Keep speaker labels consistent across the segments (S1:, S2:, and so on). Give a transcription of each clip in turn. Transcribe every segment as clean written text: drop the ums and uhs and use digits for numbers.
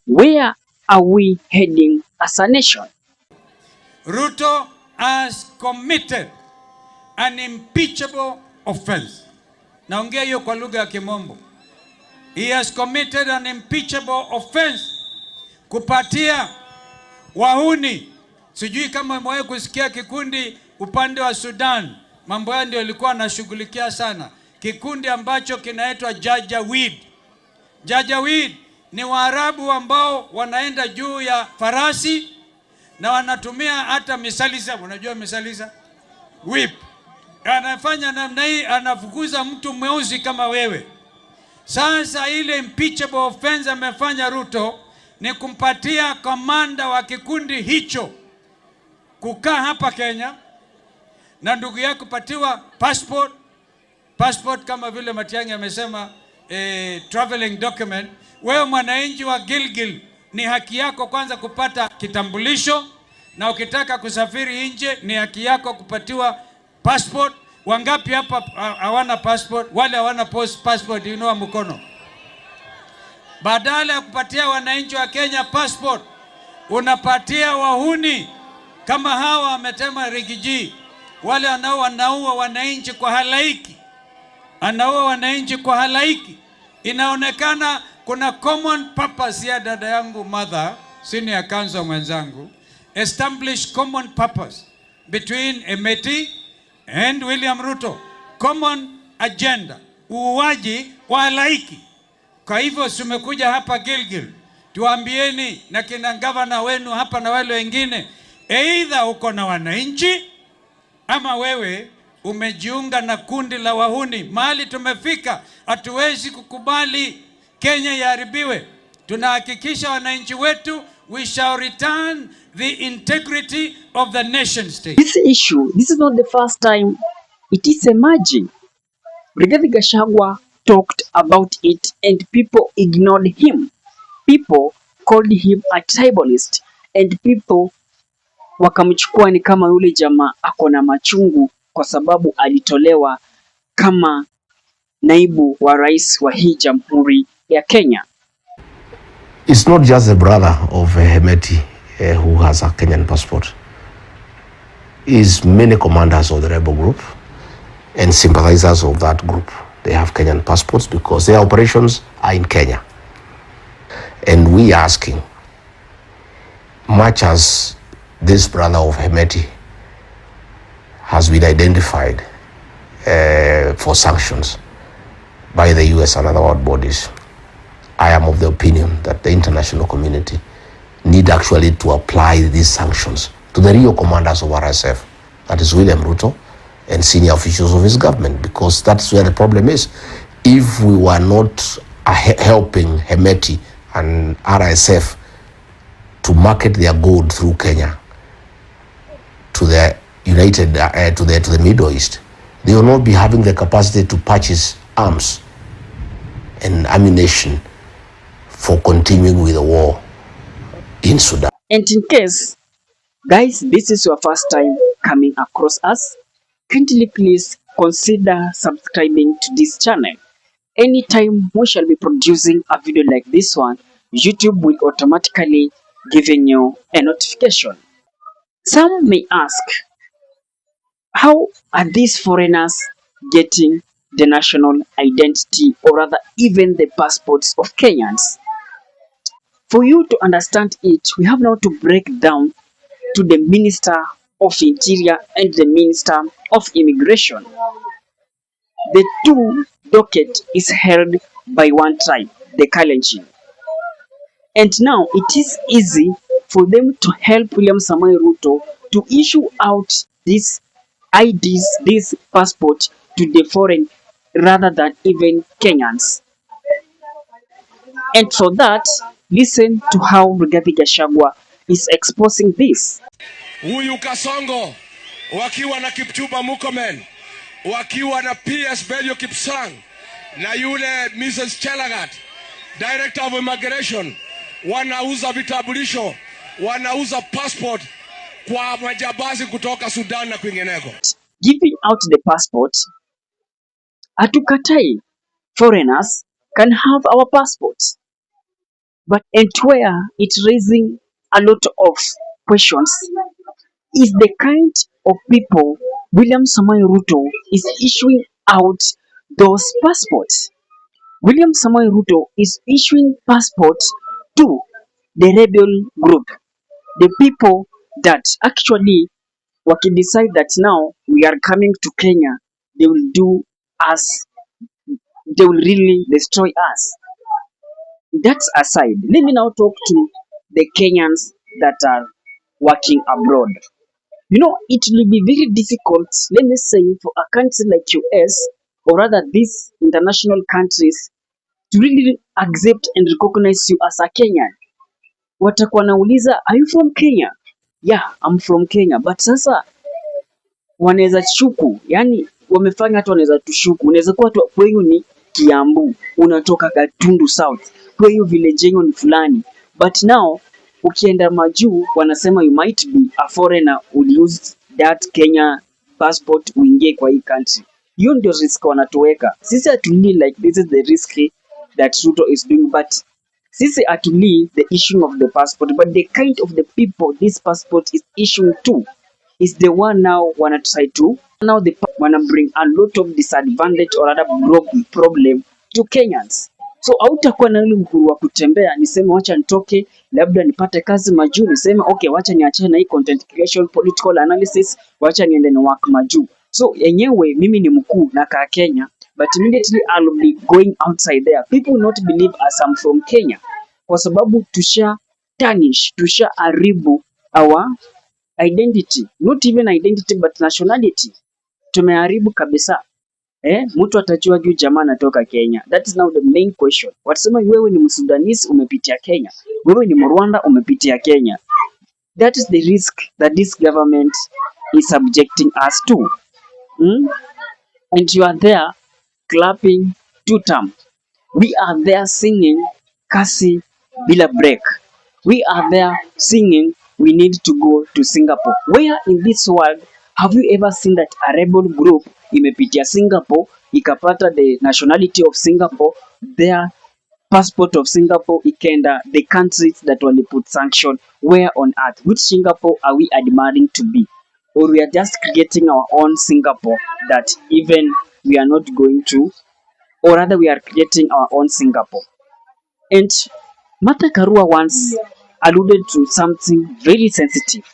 S1: Where are we heading as a nation?
S2: Ruto has committed an impeachable offense. Naongea hiyo kwa lugha ya Kimombo. He has committed an impeachable offense kupatia wahuni. Sijui kama mwae kusikia kikundi upande wa Sudan. Mambo yao ndio ilikuwa anashughulikia sana. Kikundi ambacho kinaitwa Janjaweed. Janjaweed ni Waarabu ambao wanaenda juu ya farasi na wanatumia hata misalisa. Unajua misalisa? Whip. Anafanya namna hii, anafukuza mtu mweusi kama wewe. Sasa ile impeachable offense amefanya Ruto ni kumpatia komanda wa kikundi hicho kukaa hapa Kenya na ndugu yake kupatiwa passport kama vile Matiang'i amesema, traveling document. Wewe mwananchi wa Gilgil ni haki yako kwanza kupata kitambulisho, na ukitaka kusafiri nje ni haki yako kupatiwa passport. Wangapi hapa hawana passport? Wale hawana passport inua mkono. Badala ya kupatia wananchi wa Kenya passport, unapatia wahuni kama hawa wametema rigiji, wale wanaua wananchi kwa halaiki. Anaua wananchi kwa halaiki. Inaonekana kuna common purpose ya dada yangu mother, senior counsel mwenzangu, establish common purpose between Emeti and William Ruto. Common agenda, uuaji wa halaiki. Kwa hivyo tumekuja hapa Gilgil, tuambieni na kina gavana wenu hapa na wale wengine, either uko na wananchi ama wewe umejiunga na kundi la wahuni. Mahali tumefika, hatuwezi kukubali Kenya iharibiwe. Tunahakikisha wananchi wetu, we shall return the integrity of the nation state.
S1: This issue, this is not the first time it is emerging. Rigathi Gachagua talked about it and people ignored him. People called him a tribalist and people wakamchukua ni kama yule jamaa ako na machungu kwa sababu alitolewa kama naibu wa rais wa hii jamhuri ya Kenya.
S3: It's not just the brother of Hemeti who has a Kenyan passport. It's many commanders of the rebel group and sympathizers of that group. They have Kenyan passports because their operations are in Kenya. And we are asking, much as this brother of Hemeti has been identified for sanctions by the US and other world bodies, I am of the opinion that the international community need actually to apply these sanctions to the real commanders of RSF, that is William Ruto and senior officials of his government, because that's where the problem is. If we were not helping Hemeti and RSF to market their gold through Kenya to the to the Middle East, they will not be having the capacity to purchase arms and ammunition for continuing with the war in Sudan.
S1: And in case, guys, this is your first time coming across us, kindly please consider subscribing to this channel. Anytime we shall be producing a video like this one, YouTube will automatically giving you a notification. Some may ask, how are these foreigners getting the national identity or rather even the passports of Kenyans? For you to understand it, we have now to break down to the Minister of Interior and the Minister of Immigration. The two docket is held by one tribe, the Kalenjin. And now it is easy for them to help William Samoei Ruto to issue out these IDs, this passport to the foreign rather than even Kenyans. And for that, listen to how Rigathi Gachagua is exposing this.
S4: Huyu Kasongo wakiwa na Kipchumba Murkomen, wakiwa na PS Belio Kipsang na yule Mrs. Chelagat, Director of Immigration, wanauza vitambulisho, wanauza passport kwa majambazi kutoka Sudan na kwingineko.
S1: Giving out the passport, hatukatai, foreigners can have our passports. But and where it's raising a lot of questions is the kind of people William Samoei Ruto is issuing out those passports. William Samoei Ruto is issuing passports to the rebel group, the people that actually decide that now we are coming to Kenya, they will do us, they will really destroy us. That's aside. Let me now talk to the Kenyans that are working abroad. It will be very difficult, let me say, for a country like US, or rather these international countries, to really accept and recognize you as a Kenyan. Watakuwa nauliza, are you from Kenya? Yeah, I'm from Kenya. But sasa wanaweza shuku, yani wamefanya hata wanaweza tushuku. Unaweza kuwa kwenyu ni Kiambu, unatoka Gatundu South, kwenyu village yenu ni fulani. But now ukienda majuu wanasema you might be a foreigner, will use that Kenya passport uingie kwa hii country. Hiyo ndio risk wanatuweka. Sisi hatuli like this is the risk that Ruto is doing, but sisi hatuli the issue of the passport, but the kind of the people this passport is issuing to is the one now wanna try to now they wanna bring a lot of disadvantage or other problem to Kenyans. So hautakuwa na ile uhuru wa kutembea niseme wacha nitoke labda nipate kazi majuu, niseme okay wacha niachane na hii content creation, political analysis, wacha niende na work majuu. So yenyewe mimi ni mkuu na kaa Kenya, but immediately I'll be going outside there, people will not believe as I'm from Kenya kwa sababu tusha haribu our identity, not even identity but nationality. Tumeharibu kabisa. Mtu atajua juu jamaa anatoka Kenya. That is now the main question. Watasema wewe ni Msudanese umepitia Kenya, wewe ni Mrwanda umepitia Kenya. That is the risk that this government is subjecting us to. And you are there clapping two term. We are there singing kasi bila break. We are there singing we need to go to Singapore. Where in this world have you ever seen that a rebel group imepitia Singapore ikapata the nationality of Singapore, their passport of Singapore, ikaenda the countries that waliput sanction? Where on earth? Which Singapore are we admiring to be? Or we are just creating our own Singapore that even we are not going to, or rather we are creating our own Singapore. And Martha Karua once alluded to something very sensitive.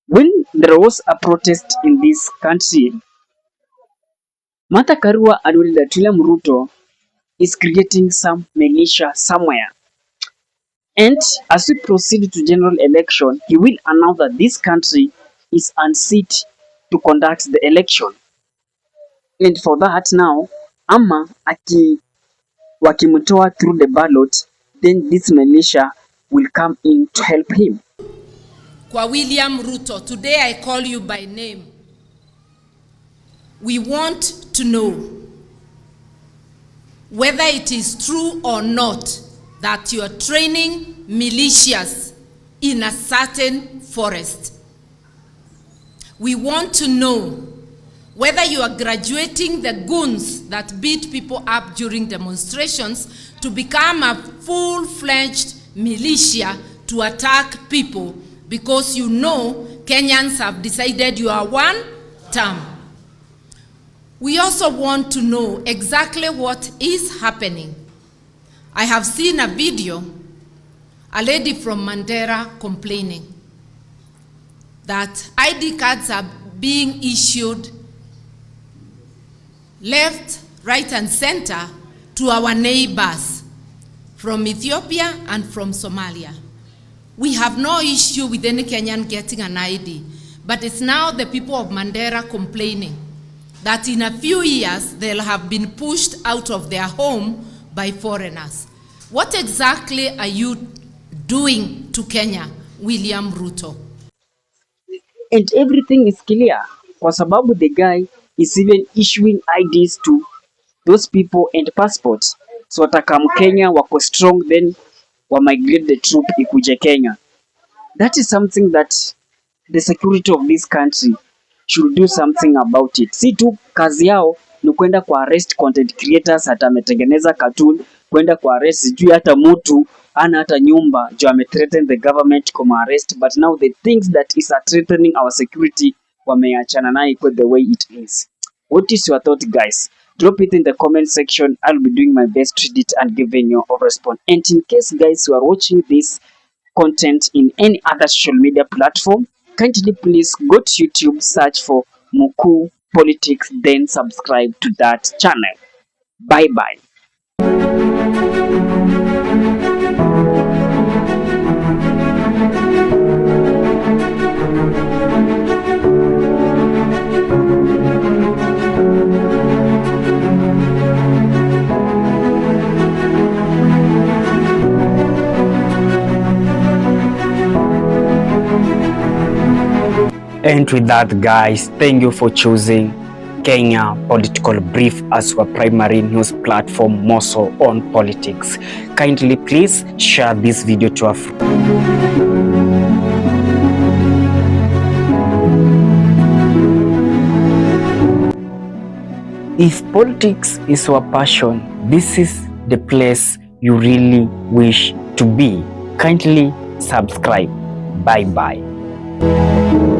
S1: When there was a protest in this country, Martha Karua alluded that William Ruto is creating some militia somewhere. And as we proceed to general election, he will announce that this country is unfit to conduct the election. And for that now, ama wakimtoa through the ballot, then this militia will come in to help him.
S5: Kwa William Ruto, today I call you by name. We want to know whether it is true or not that you are training militias in a certain forest. We want to know whether you are graduating the goons that beat people up during demonstrations to become a full-fledged militia to attack people because you know Kenyans have decided you are one term. We also want to know exactly what is happening. I have seen a video, a lady from Mandera complaining that ID cards are being issued left, right, and center to our neighbors from Ethiopia and from Somalia. We have no issue with any Kenyan getting an ID, but it's now the people of Mandera complaining that in a few years they'll have been pushed out of their home by foreigners. What exactly are you doing to Kenya, William Ruto?
S1: And everything is clear kwa sababu the guy is even issuing IDs to those people and passports. So watakam Kenya wako strong, then wa migrate the troop ikuje Kenya. That is something that the security of this country should do something about it. Si tu kazi yao ni kwenda kwa arrest content creators, hata ametengeneza cartoon kwenda kwa arrest, sijui hata mtu ana hata nyumba jo threaten the government kuma arrest, but now the things that is threatening our security wameachana nayo iko the way it is. What is your thought, guys? Drop it in the comment section. I'll be doing my best to read it and giving you a response. And in case, guys, you are watching this content in any other social media platform, kindly please go to YouTube, search for MKUU Politics, then subscribe to that channel. Bye bye.
S6: And with that, guys, thank you for choosing Kenya Political Brief as your primary news platform, more so on politics. Kindly please share this video to a friend. If politics is your passion, this is the place you really wish to be. Kindly subscribe. Bye bye.